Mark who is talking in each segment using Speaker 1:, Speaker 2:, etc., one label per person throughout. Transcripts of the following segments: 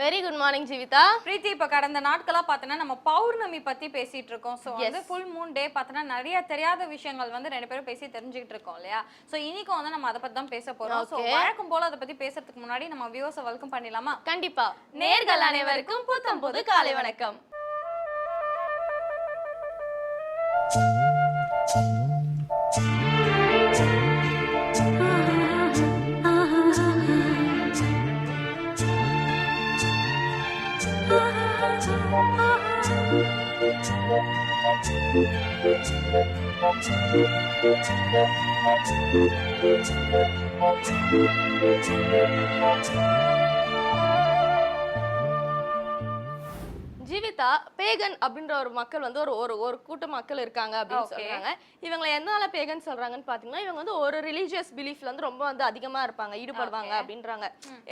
Speaker 1: Very good morning Jeevitha.
Speaker 2: Preethi, இப்ப கடந்த நாட்களா பார்த்தனா நம்ம பௌர்ணமி பத்தி பேசிட்டு இருக்கோம். சோ வந்து ஃபுல் மூன் டே பார்த்தனா நிறைய தெரியாத விஷயங்கள் வந்து ரெண்டு பேரும் பேசி தெரிஞ்சுக்கிட்டு இருக்கோம் இல்லையா? சோ இன்னைக்கு வந்து நம்ம அத பத்தி தான் பேச போறோம். சோ வழக்கம் போல அத பத்தி பேசுறதுக்கு முன்னாடி நம்ம வியூவர்ஸ் வெல்கம் பண்ணிடலாமா?
Speaker 1: கண்டிப்பா. நேர்கள் அனைவருக்கும் புத்தம் புது காலை வணக்கம். ஜீவிதா, பேகன் அப்படின்ற ஒரு மக்கள் வந்து ஒரு கூட்ட மக்கள் இருக்காங்க அப்படின்னு சொல்றாங்க. இவங்களை எதனால பேகன் சொல்றாங்கன்னு பாத்தீங்கன்னா, இவங்க வந்து ஒரு ரிலீஜியஸ் பிலீஃப்ல வந்து ரொம்ப வந்து அதிகமா இருப்பாங்க, ஈடுபடுவாங்க அப்படின்றாங்க.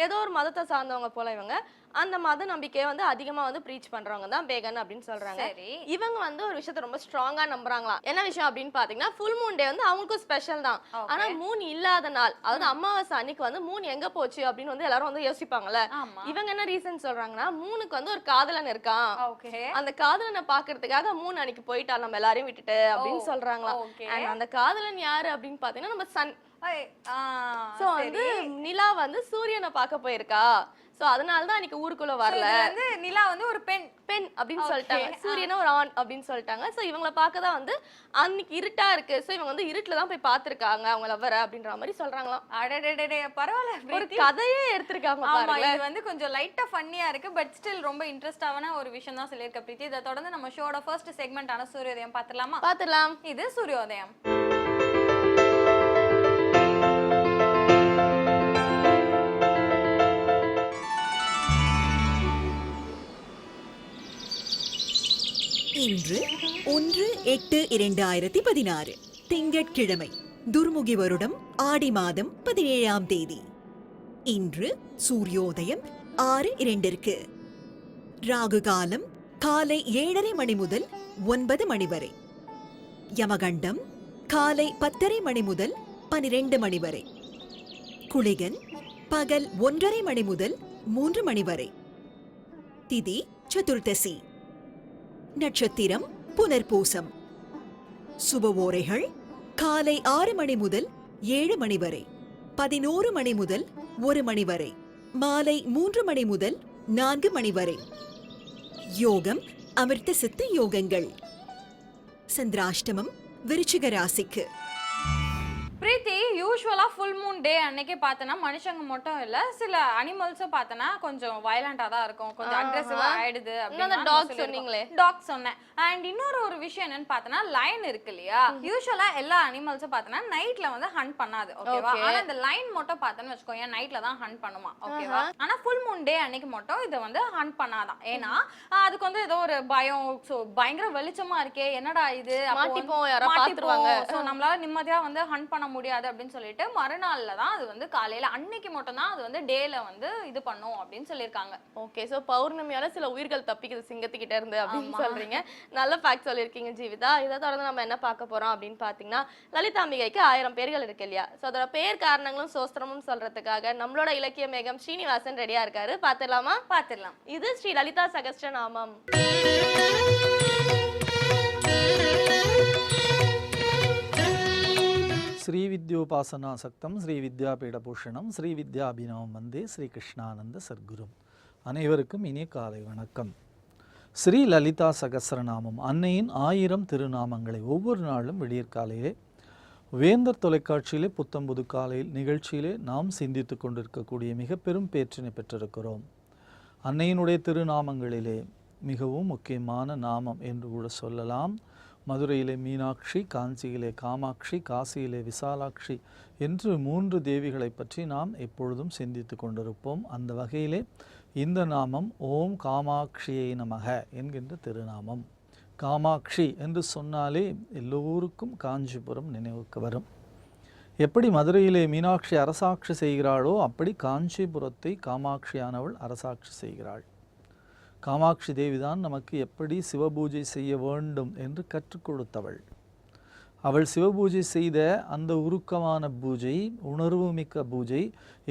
Speaker 1: ஏதோ ஒரு மதத்தை சார்ந்தவங்க போல இவங்க அந்த மத நம்பிக்கையை வந்து அதிகமா வந்து ப்ரீச் பண்றவங்க தான் பேகன் அப்படின்னு சொல்றாங்க. இவங்க வந்து ஒரு விஷயத்தை ரொம்ப ஸ்ட்ராங்கா நம்புறாங்களாம். என்ன விஷயம் அப்படின்னு பாத்தீங்கன்னா, ஃபுல் மூன் டே வந்து அவங்களுக்கும் ஸ்பெஷல் தான். ஆனா மூன் இல்லாத நாள், அதாவது அமாவாசை அன்னைக்கு வந்து மூன் எங்க போச்சு அப்படின்னு வந்து எல்லாரும் வந்து யோசிப்பாங்கல்ல. இவங்க என்ன ரீசன் சொல்றாங்கன்னா, மூனுக்கு வந்து ஒரு காதலன் இருக்கான், அந்த காதலனை பாக்குறதுக்காக மூன் அன்னைக்கு போயிட்டா நம்ம எல்லாரையும் விட்டுட்டு அப்படின்னு சொல்றாங்களாம். அந்த காதலன் யாரு அப்படின்னு பாத்தீங்கன்னா நம்ம சன். சோ வந்து நிலா வந்து சூரியனை பார்க்க போயிருக்கா. சோ அதனாலதான் அன்னைக்கு ஊருக்குள்ள வரல.
Speaker 2: வந்து நிலா வந்து ஒரு பெண்
Speaker 1: அப்படின்னு சொல்லிட்டாங்க, சூரியனா ஒரு ஆண் அப்படின்னு சொல்லிட்டாங்க. சோ இவங்கள பார்க்கதான் வந்து அன்னைக்கு இருட்டா இருக்கு, சோ இவங்க வந்து இருட்டுல தான் போய் பாத்துருக்காங்க அவங்க லவ்வரை அப்படின்ற மாதிரி சொல்றாங்களாம்.
Speaker 2: அடடடடே, பரவாயில்ல,
Speaker 1: ஒரு கதையே எடுத்திருக்காங்க பாருங்க.
Speaker 2: இது வந்து கொஞ்சம் லைட்டா ஃபன்னியா இருக்கு, பட் ஸ்டில் ரொம்ப இன்ட்ரெஸ்டான ஒரு விஷயம் தான் சொல்லியிருக்க பிரீத்தி. இதை தொடர்ந்து நம்ம ஷோட ஃபர்ஸ்ட் செக்மெண்டான சூரியோதயம் பாத்துடலாம். இது சூரியோதயம்.
Speaker 3: இன்று 1/8/2016 திங்கட்கிழமை, துர்முகி வருடம் ஆடி மாதம் 17ஆம் தேதி. இன்று சூரியோதயம் 6:02. ராகு காலம் காலை 7:30 மணி முதல் 9 மணி வரை. யமகண்டம் காலை 10:30 மணி முதல் 12 மணி வரை. குளிகன் பகல் 1:30 மணி முதல் 3 மணி வரை. திதி சதுர்தசி. நட்சத்திரம் புனர்பூசம். சுபவோரைகள் காலை 6 மணி முதல் 7 மணி வரை, 11 மணி முதல் 1 மணி வரை, மாலை 3 மணி முதல் 4 மணி வரை. யோகம் அமிர்த சித்த யோகங்கள். சந்திராஷ்டமம் விருச்சிக ராசிக்கு.
Speaker 2: பிரீத்தி, யூஸ்வலா ஃபுல் மூன் டே அன்னைக்கு பார்த்தனா மனுஷங்க மட்டும் இல்ல, சில அனிமல்ஸும் பார்த்தனா கொஞ்சம் வயலண்டா தான் இருக்கும், கொஞ்சம் அக்ரெசிவா ஆயிடுது அப்படின்னு
Speaker 1: டாக் சொன்னீங்களே.
Speaker 2: டாக் சொன்னேன். அண்ட் இன்னொரு ஒரு விஷயம் என்னன்னு பார்த்தனா, லைன் இருக்கு இல்லையா? யூஸ்வலா எல்லா அனிமல்ஸும் பார்த்தனா நைட்ல வந்து ஹண்ட் பண்ணாது, ஓகேவா? ஆனா இந்த லைன் மட்டும் பார்த்தனு வச்சுக்கோங்க, நைட்ல தான் ஹண்ட் பண்ணுமா, ஓகேவா? ஆனா ஃபுல் மூன் டே அன்னைக்கு மட்டும் இதை வந்து ஹண்ட் பண்ணாதான். ஏன்னா அதுக்கு வந்து ஏதோ ஒரு பயம், சோ பயங்கர வெளிச்சமா இருக்கே, என்னடா இது,
Speaker 1: மாட்டிப்போம், யாரா பாத்துருவாங்க,
Speaker 2: சோ நம்மளால நிம்மதியா வந்து ஹண்ட் பண்ண முடியாது அப்படின்னு சொல்லிட்டு மறுநாள்ல தான் அது வந்து காலையில அன்னைக்கு மட்டும் தான் அது வந்து டேல வந்து இது பண்ணும் அப்படின்னு சொல்லியிருக்காங்க.
Speaker 1: ஓகே, சோ பௌர்ணமியால சில உயிர்கள் தப்பிக்குது சிங்கத்துக்கிட்ட இருந்து அப்படின்னு சொல்றீங்க. நல்ல ஃபேக்ட் சொல்லியிருக்கீங்க ஜீவிதா. இதை தொடர்ந்து நம்ம என்ன பார்க்க போறோம் அப்படின்னு பாத்தீங்கன்னா, லலிதாம்பிகைக்கு 1000 பேர்கள் இருக்கு இல்லையா? சோ அதோட பேர் காரணங்களும் சோஸ்திரமும் சொல்றதுக்காக நம்மளோட இலக்கிய மேகம் ஸ்ரீனிவாசன் ரெடியா இருக்காரு. பாத்துடலாம். இது ஸ்ரீ லலிதா சகஸ்ரநாமம்.
Speaker 4: ஸ்ரீவித்யோபாசனாசக்தம் ஸ்ரீவித்யாபீடபூஷணம் ஸ்ரீவித்யாபினவம் வந்தே ஸ்ரீ கிருஷ்ணானந்த சர்க்குரும். அனைவருக்கும் இனிய காலை வணக்கம். ஸ்ரீ லலிதா சகஸ்ரநாமம், அன்னையின் 1000 திருநாமங்களை ஒவ்வொரு நாளும் விடியற்காலையிலே வேந்தர் தொலைக்காட்சியிலே புத்தம்புது காலையில் நிகழ்ச்சியிலே நாம் சிந்தித்து கொண்டிருக்கக்கூடிய மிக பெரும் பேற்றினை பெற்றிருக்கிறோம். அன்னையினுடைய திருநாமங்களிலே மிகவும் முக்கியமான நாமம் என்று கூட சொல்லலாம். மதுரையிலே மீனாட்சி, காஞ்சியிலே காமாட்சி, காசியிலே விசாலாட்சி என்று 3 தேவிகளை பற்றி நாம் எப்பொழுதும் சிந்தித்து கொண்டிருப்போம். அந்த வகையிலே இந்த நாமம் ஓம் காமாட்சியை நமக என்கின்ற திருநாமம். காமாட்சி என்று சொன்னாலே எல்லோருக்கும் காஞ்சிபுரம் நினைவுக்கு வரும். எப்படி மதுரையிலே மீனாட்சி அரசாட்சி செய்கிறாளோ அப்படி காஞ்சிபுரத்தை காமாட்சியானவள் அரசாட்சி செய்கிறாள். காமாட்சி தேவிதான் நமக்கு எப்படி சிவபூஜை செய்ய வேண்டும் என்று கற்றுக் கொடுத்தவள். அவள் சிவபூஜை செய்த அந்த உருக்கமான பூஜை, உணர்வு மிக்க பூஜை,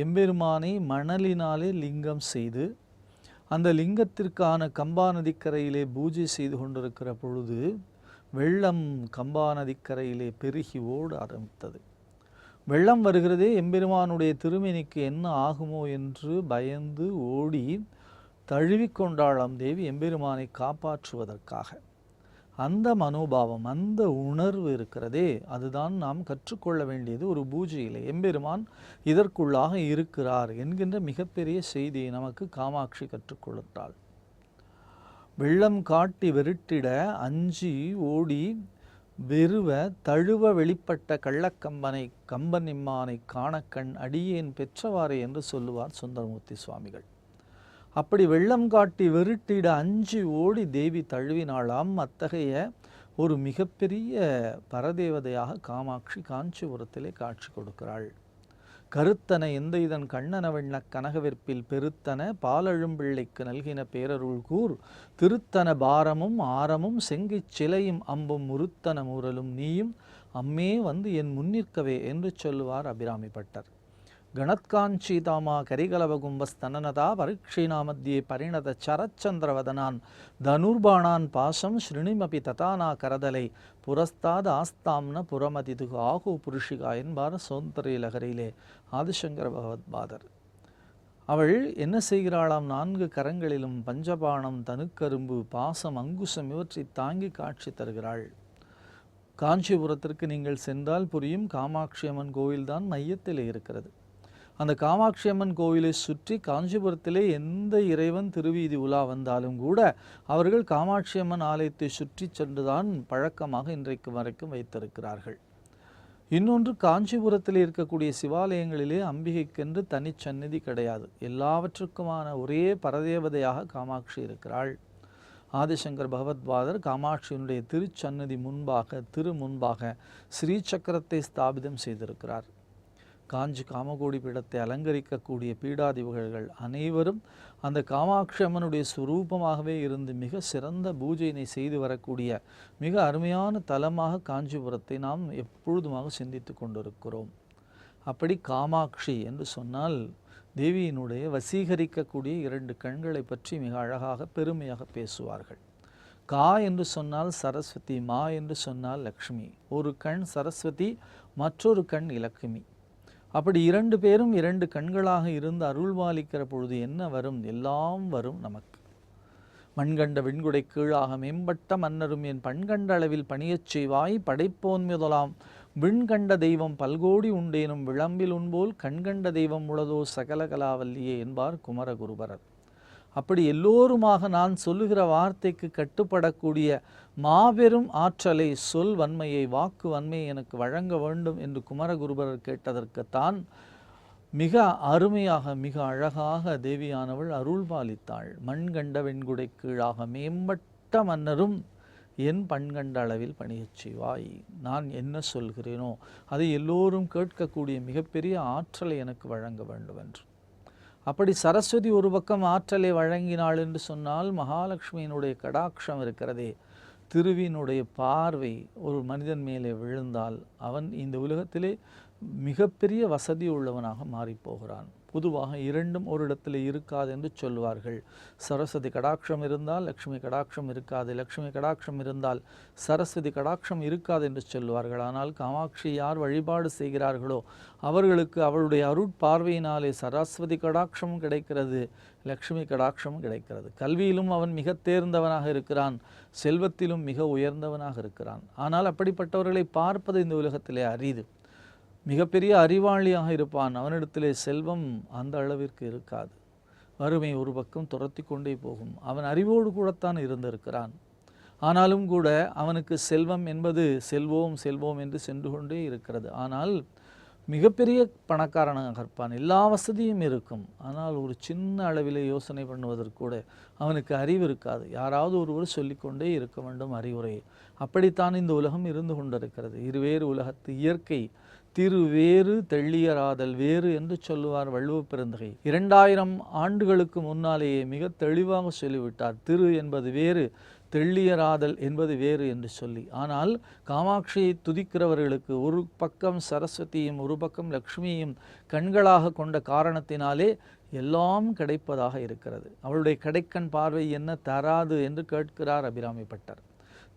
Speaker 4: எம்பெருமானை மணலினாலே லிங்கம் செய்து அந்த லிங்கத்திற்கான கம்பா நதிக்கரையிலே பூஜை செய்து கொண்டிருக்கிற பொழுது வெள்ளம் கம்பா நதிக்கரையிலே பெருகி ஓட ஆரம்பித்தது. வெள்ளம் வருகிறதே, எம்பெருமானுடைய திருமேனிக்கு என்ன ஆகுமோ என்று பயந்து ஓடி தழுவிக்கொண்டாளாம் தேவி எம்பெருமானை காப்பாற்றுவதற்காக. அந்த மனோபாவம், அந்த உணர்வு இருக்கிறதே, அதுதான் நாம் கற்றுக்கொள்ள வேண்டியது ஒரு பூஜையிலே. எம்பெருமான் இதற்குள்ளாக இருக்கிறார் என்கின்ற மிகப்பெரிய செய்தியை நமக்கு காமாட்சி கற்றுக்கொள்கிறாள். வெள்ளம் காட்டி வெருட்டிட அஞ்சி ஓடி வெறுவ தழுவ வெளிப்பட்ட கள்ளக்கம்பனை கம்பன் இம்மானை காணக்கண் அடியேன் பெற்றவாறே என்று சொல்லுவார் சுந்தரமூர்த்தி சுவாமிகள். அப்படி வெள்ளம் காட்டி வெருட்டிட அஞ்சி ஓடி தேவி தழுவினாளாம். அத்தகைய ஒரு மிகப்பெரிய பரதேவதையாக காமாட்சி காஞ்சிபுரத்திலே காட்சி கொடுக்கிறாள். கருத்தன எந்த இதன் கண்ணனவெண்ண கனகவெற்பில் பெருத்தன பாலழும்பிள்ளைக்கு நல்கின பேரருள் கூர் திருத்தன பாரமும் ஆரமும் செங்கிச் சிலையும் அம்பும் முருத்தன மூரலும் நீயும் அம்மே வந்து என் முன்னிற்கவே என்று சொல்லுவார் அபிராமி பட்டர். கணத்காஞ்சி தாமா கரிகலவகும்பஸ்தனனதா பரீட்சிணா மத்தியே பரிணத சரச்சந்திரவதனான் தனுர்பாணான் பாசம் ஸ்ருணிமபி ததானா கரதலை புரஸ்தாத் ஆஸ்தாம்ன புறமதிது ஆகு புருஷிகா என்பார் சௌந்தரிய லகரியிலே ஆதிசங்கர பகவத்பாதர். அவள் என்ன செய்கிறாளாம்? 4 கரங்களிலும் பஞ்சபாணம், தனுக்கரும்பு, பாசம், அங்குசம் இவற்றை தாங்கி காட்சி தருகிறாள். காஞ்சிபுரத்திற்கு நீங்கள் சென்றால் புரியும், காமாட்சி அம்மன் கோயில்தான் மையத்திலே இருக்கிறது. அந்த காமாட்சி அம்மன் கோவிலை சுற்றி காஞ்சிபுரத்திலே எந்த இறைவன் திருவீதி உலா வந்தாலும் கூட அவர்கள் காமாட்சி அம்மன் ஆலயத்தை சுற்றி சென்றுதான் பழக்கமாக இன்றைக்கு வரைக்கும் வைத்திருக்கிறார்கள். இன்னொன்று, காஞ்சிபுரத்தில் இருக்கக்கூடிய சிவாலயங்களிலே அம்பிகைக்கென்று தனிச்சந்நிதி கிடையாது. எல்லாவற்றுக்குமான ஒரே பரதேவதையாக காமாட்சி இருக்கிறாள். ஆதிசங்கர் பகவத்பாதர் காமாட்சியினுடைய திருச்சந்நிதி முன்பாக ஸ்ரீ சக்கரத்தை ஸ்தாபிதம் செய்திருக்கிறார். காஞ்சி காமகோடி பீடத்தை அலங்கரிக்கக்கூடிய பீடாதிபதிகள் அனைவரும் அந்த காமாட்சி அம்மனுடைய சுரூபமாகவே இருந்து மிக சிறந்த பூஜையினை செய்து வரக்கூடிய மிக அருமையான தலமாக காஞ்சிபுரத்தை நாம் எப்பொழுதுமாக சிந்தித்து கொண்டிருக்கிறோம். அப்படி காமாட்சி என்று சொன்னால் தேவியினுடைய வசீகரிக்கக்கூடிய 2 கண்களை பற்றி மிக அழகாக பெருமையாக பேசுவார்கள். கா என்று சொன்னால் சரஸ்வதி, மா என்று சொன்னால் லக்ஷ்மி. ஒரு கண் சரஸ்வதி, மற்றொரு கண் இலக்குமி. அப்படி 2 பேரும் 2 கண்களாக இருந்து அருள்வாளிக்கிற பொழுது என்ன வரும்? எல்லாம் வரும் நமக்கு. மண்கண்ட வெண்குடை கீழாக மேம்பட்ட மன்னரும் என் பண்கண்ட அளவில் பணியச் செய்வாய் படைப்போன் முதலாம் விண்கண்ட தெய்வம் பல்கோடி உண்டேனும் விளம்பில் உண்போல் கண்கண்ட தெய்வம் உளதோ சகலகலாவல்லியே என்பார் குமரகுருபரர். அப்படி எல்லோருமாக நான் சொல்லுகிற வார்த்தைக்கு கட்டுப்படக்கூடிய மாபெரும் ஆற்றலை, சொல் வன்மையை, வாக்கு வன்மையை எனக்கு வழங்க வேண்டும் என்று குமரகுருபரர் கேட்டதற்குத்தான் மிக அருமையாக மிக அழகாக தேவியானவள் அருள் பாலித்தாள். மண்கண்ட வெண்குடை கீழாக மேம்பட்ட மன்னரும் என் பண்கண்ட அளவில் பணியச் செய்வாய். நான் என்ன சொல்கிறேனோ அதை எல்லோரும் கேட்கக்கூடிய மிகப்பெரிய ஆற்றலை எனக்கு வழங்க வேண்டும் என்று. அப்படி சரஸ்வதி ஒரு பக்கம் ஆற்றலை வழங்கினாள் என்று சொன்னால், மகாலட்சுமியினுடைய கடாட்சம் இருக்கிறதே, திருவினுடைய பார்வை ஒரு மனிதன் மேலே விழுந்தால் அவன் இந்த உலகத்திலே மிகப்பெரிய வசதி உள்ளவனாக மாறிப்போகிறான். பொதுவாக 2ம் ஒரு இடத்துல இருக்காது என்று சொல்வார்கள். சரஸ்வதி கடாட்சம் இருந்தால் லக்ஷ்மி கடாட்சம் இருக்காது, லக்ஷ்மி கடாட்சம் இருந்தால் சரஸ்வதி கடாட்சம் இருக்காது என்று சொல்வார்கள். ஆனால் காமாட்சி யார் வழிபாடு செய்கிறார்களோ அவர்களுக்கு அவளுடைய அருட்பார்வையினாலே சரஸ்வதி கடாட்சமும் கிடைக்கிறது, லக்ஷ்மி கடாட்சமும் கிடைக்கிறது. கல்வியிலும் அவன் மிக தேர்ந்தவனாக இருக்கிறான், செல்வத்திலும் மிக உயர்ந்தவனாக இருக்கிறான். ஆனால் அப்படிப்பட்டவர்களை பார்ப்பது இந்த உலகத்திலே அரிது. மிகப்பெரிய அறிவாளியாக இருப்பான், அவனிடத்திலே செல்வம் அந்த அளவிற்கு இருக்காது. வறுமை ஒரு பக்கம் துரத்தி கொண்டே போகும். அவன் அறிவோடு கூடத்தான் இருந்திருக்கிறான். ஆனாலும் கூட அவனுக்கு செல்வம் என்பது செல்வோம் செல்வோம் என்று சென்று கொண்டே இருக்கிறது. ஆனால் மிகப்பெரிய பணக்காரனாக இருப்பான், எல்லா வசதியும் இருக்கும். ஆனால் ஒரு சின்ன அளவிலே யோசனை பண்ணுவதற்கு கூட அவனுக்கு அறிவு இருக்காது. யாராவது ஒருவர் சொல்லிக்கொண்டே இருக்க வேண்டும் அறிவுரை. அப்படித்தான் இந்த உலகம் இருந்து கொண்டிருக்கிறது. இருவேறு உலகத்து இயற்கை திரு வேறு தெள்ளியராதல் வேறு என்று சொல்லுவார் வள்ளுவ பெருந்தகை. 2000 ஆண்டுகளுக்கு முன்னாலேயே மிக தெளிவாக சொல்லிவிட்டார். திரு என்பது வேறு, தெள்ளியராதல் என்பது வேறு என்று சொல்லி. ஆனால் காமாட்சியை துதிக்கிறவர்களுக்கு ஒரு பக்கம் சரஸ்வதியும் ஒரு பக்கம் லக்ஷ்மியும் கண்களாக கொண்ட காரணத்தினாலே எல்லாம் கிடைப்பதாக இருக்கிறது. அவளுடைய கடைக்கண் பார்வை என்ன தராது என்று கேட்கிறார் அபிராமி பட்டர்.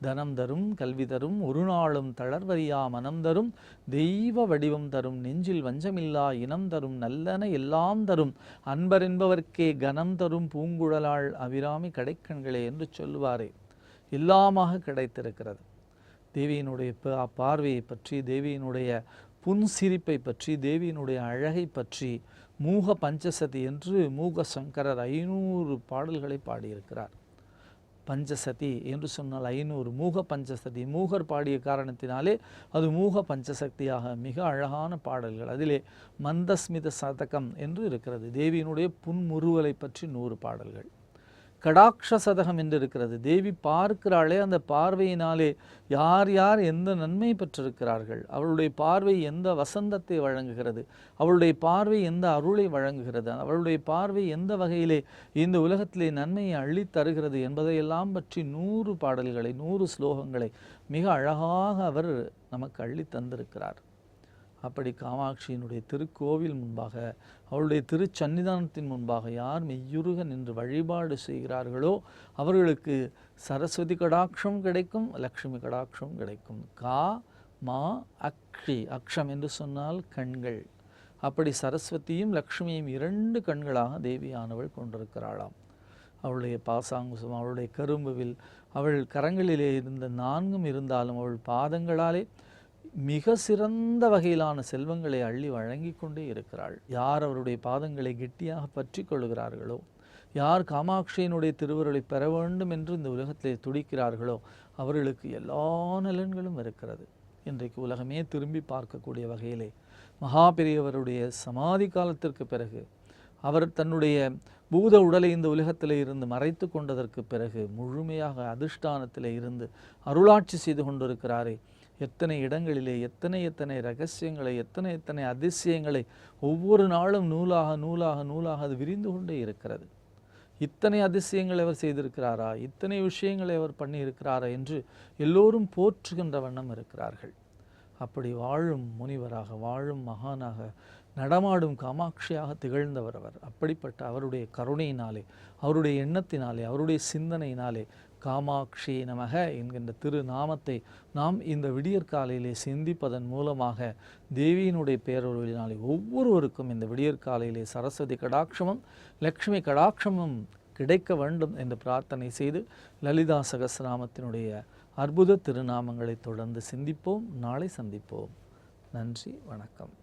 Speaker 4: தனம் தரும், கல்வி தரும், ஒரு நாளும் தளர்வறியா மனம் தரும், தெய்வ வடிவம் தரும், நெஞ்சில் வஞ்சமில்லா இனம் தரும், நல்லன எல்லாம் தரும், அன்பர் என்பவர்க்கே கனம் தரும் பூங்குழலாள் அபிராமி கடைக்கண்களே என்று சொல்லுவாரே. எல்லாமாக கிடைத்திருக்கிறது. தேவியினுடைய பார்வையை பற்றி, தேவியினுடைய புன்சிரிப்பை பற்றி, தேவியினுடைய அழகை பற்றி மூக பஞ்சசதி என்று மூக சங்கரர் 500 பாடல்களை பாடியிருக்கிறார். பஞ்சசதி என்று சொன்னால் 500, மூக பஞ்சசதி, மூகர் பாடிய காரணத்தினாலே அது மூக பஞ்சசக்தியாக மிக அழகான பாடல்கள். அதிலே மந்தஸ்மித சதகம் என்று இருக்கிறது. தேவியினுடைய புன்முறுவலை பற்றி 100 பாடல்கள். கடாட்ச சதகம் என்று இருக்கிறது. தேவி பார்க்கிறாளே, அந்த பார்வையினாலே யார் யார் எந்த நன்மை பெற்றிருக்கிறார்கள், அவளுடைய பார்வை எந்த வசந்தத்தை வழங்குகிறது, அவளுடைய பார்வை எந்த அருளை வழங்குகிறது, அவளுடைய பார்வை எந்த வகையிலே இந்த உலகத்திலே நன்மையை அள்ளித் தருகிறது என்பதையெல்லாம் பற்றி 100 பாடல்களை 100 ஸ்லோகங்களை மிக அழகாக அவர் நமக்கு அள்ளி தந்திருக்கிறார். அப்படி காமாட்சியினுடைய திருக்கோவில் முன்பாக, அவளுடைய திருச்சன்னிதானத்தின் முன்பாக யார் மெய்யுருக நின்று வழிபாடு செய்கிறார்களோ அவர்களுக்கு சரஸ்வதி கடாட்சம் கிடைக்கும், லக்ஷ்மி கடாட்சம் கிடைக்கும். கா மா அக்ஷி, அக்ஷம் என்று சொன்னால் கண்கள். அப்படி சரஸ்வதியும் லக்ஷ்மியும் 2 கண்களாக தேவியானவள் கொண்டிருக்கிறாளாம். அவளுடைய பாசாங்குசம், அவளுடைய கரும்புவில், அவள் கரங்களிலே இருந்த 4ம் இருந்தாலும் அவள் பாதங்களாலே மிக சிறந்த வகையிலான செல்வங்களை அள்ளி வழங்கி கொண்டே இருக்கிறாள். யார் அவருடைய பாதங்களை கெட்டியாக பற்றி கொள்கிறார்களோ, யார் காமாட்சியினுடைய திருவருளை பெற வேண்டும் என்று இந்த உலகத்திலே துடிக்கிறார்களோ அவர்களுக்கு எல்லா நலன்களும் இருக்கிறது. இன்றைக்கு உலகமே திரும்பி பார்க்கக்கூடிய வகையிலே மகாபெரியவருடைய சமாதி காலத்திற்கு பிறகு, அவர் தன்னுடைய பூத உடலை இந்த உலகத்திலே இருந்து மறைத்து கொண்டதற்கு பிறகு முழுமையாக அதிஷ்டானத்திலே இருந்து அருளாட்சி செய்து கொண்டிருக்கிறாரே, எத்தனை இடங்களிலே எத்தனை ரகசியங்களை, எத்தனை அதிசயங்களை ஒவ்வொரு நாளும் நூலாக நூலாக நூலாக அது விரிந்து கொண்டே இருக்கிறது. இத்தனை அதிசயங்களை அவர் செய்திருக்கிறாரா, இத்தனை விஷயங்களை அவர் பண்ணியிருக்கிறாரா என்று எல்லோரும் போற்றுகின்ற வண்ணம் இருக்கிறார்கள். அப்படி வாழும் முனிவராக, வாழும் மகானாக, நடமாடும் காமாட்சியாக திகழ்ந்தவர் அவர். அப்படிப்பட்ட அவருடைய கருணையினாலே, அவருடைய எண்ணத்தினாலே, அவருடைய சிந்தனையினாலே காமாட்சி நமக என்கின்ற திருநாமத்தை நாம் இந்த விடியற்காலையிலே சிந்திப்பதன் மூலமாக தேவியினுடைய பேரொருளினாலே ஒவ்வொருவருக்கும் இந்த விடியற்காலையிலே சரஸ்வதி கடாட்சமும் லக்ஷ்மி கடாட்சமும் கிடைக்க வேண்டும் என்று பிரார்த்தனை செய்து லலிதா சகஸ்ரநாமத்தினுடைய அற்புத திருநாமங்களை தொடர்ந்து சிந்திப்போம். நாளை சந்திப்போம். நன்றி, வணக்கம்.